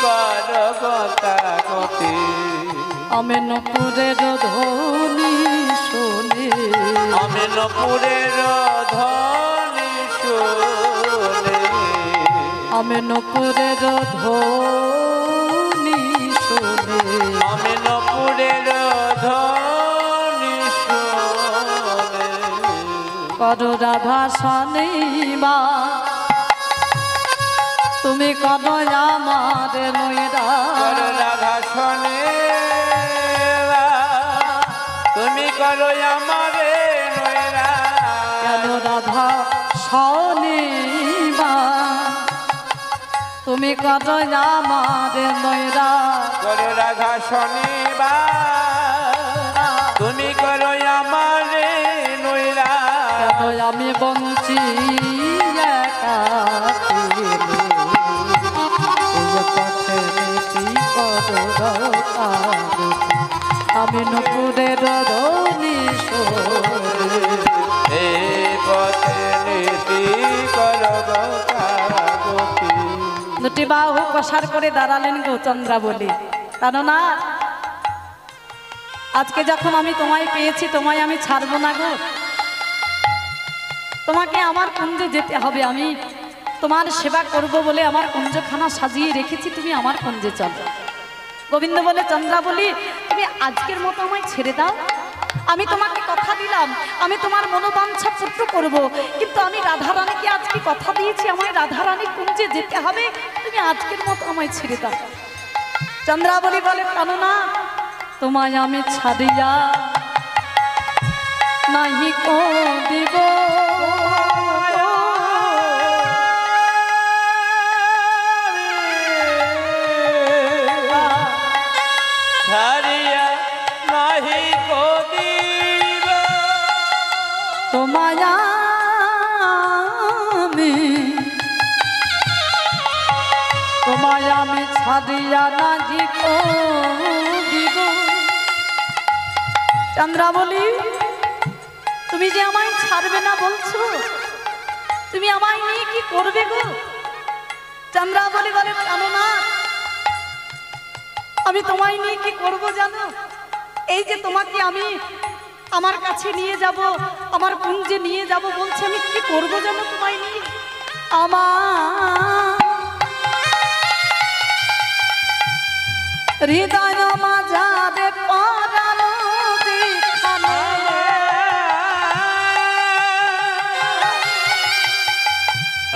গতাগতি। আমেনপুরের ধ্বনি শুনে, আমেনপুরের ধ্বনি শুনে, আমেনপুরের ধ্বনি শুনে, আমেনপুরের ধ্বনি শুনে, কর রাধা শনিবা তুমি কর আমার নৈরা, করো রাধা শোনে তুমি করো আমারে নৈরা, কেন রাধা শনিবা তুমি কর আমার নৈরা, করো রাধা শনিবার তুমি করো আমারে নৈরা, কেন আমি বঞ্চি একা ফিরে, এই পথে নীতি করগতাগতি, আমি নপুরের ধ্বনি শুনে, এই পথে নীতি করো গতাগতি। দুটি বাহু প্রসার করে দাঁড়ালেন গো চন্দ্রাবলী। কেননা আজকে যখন আমি তোমায় পেয়েছি, তোমায় আমি ছাড়বো না গো, তোমাকে আমার কুঞ্জে যেতে হবে। আমি তোমার সেবা করব বলে আমার কুঞ্জখানা সাজিয়ে রেখেছি, তুমি আমার কুঞ্জে চলো। গোবিন্দ বলে, চন্দ্রাবলী তুমি আজকের মতো আমায় ছেড়ে দাও। আমি তোমাকে কথা দিলাম আমি তোমার মনোবাঞ্ছা পূর্ণ করব, কিন্তু আমি রাধারানীকে আজকে কথা দিয়েছি আমায় রাধারানী কুঞ্জে যেতে হবে, তুমি আজকের মতো আমায় ছেড়ে দাও। চন্দ্রাবলী বলে, কেননা তোমায় আমি ছাড়িয়া নাহি কো দিব, ছাড়িয়া নাহি কো দিব, তোমায় আমি ছাড়িয়া নাহি কো দিব। চন্দ্রাবলী তুমি যে আমায় ছাড়বে না বলছো, তুমি আমায় নিয়ে কি করবে গো? চন্দ্রাবলী বলে, কেননা আমি তোমায় নিয়ে কি করব জানো? এই যে তোমাকে আমি আমার কাছে নিয়ে যাব, আমার কুঞ্জে নিয়ে যাব বলছে, আমি কি করব জানো তোমায় নিয়ে? আমার হৃদয় মাঝারে পরানো যেখানে,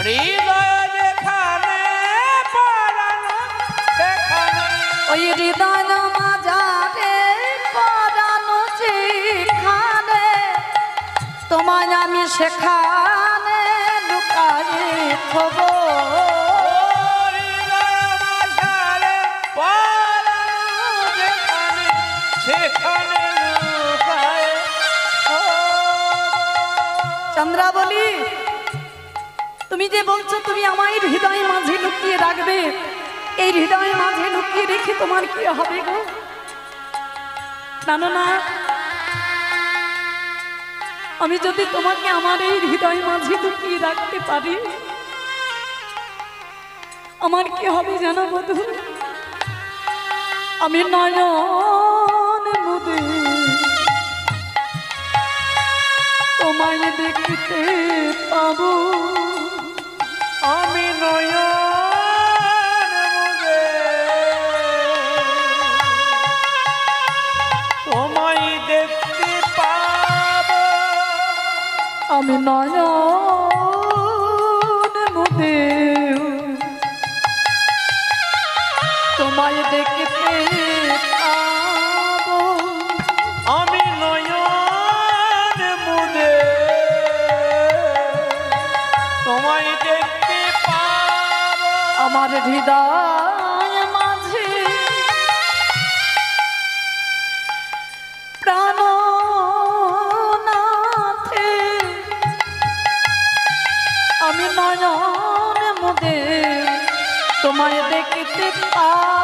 হৃদয় যেখানে পরানো সেখানে, ওই হৃদয় মাঝারে পরানো যেখানে, তোমায় আমি সেখানে লুকায়ে থব। চন্দ্রাবলী তুমি যে বলছো তুমি আমায় হৃদয় মাঝে লুকিয়ে রাখবে, এই হৃদয় মাঝে লুকিয়ে রেখে তোমার কি হবে গো? জানো না, আমি যদি তোমাকে আমার এই হৃদয় মাঝে লুকিয়ে রাখতে পারি, আমার কি হবে জানো বধূ? আমি নয়ন মুদে তোমায় দেখতে পাবো। আমি নয়ন মুদে তোমায় দেখতে পাবো। আমি নয়ন মুদে তোমায় দেখতে পাবো। আমি নয়ন মুদে তোমায় দেখতে পাবো। আমার হৃদয় মাঝে প্রাণনাথে আমি নয়ন মুদে তোমায় দেখতে পাবো।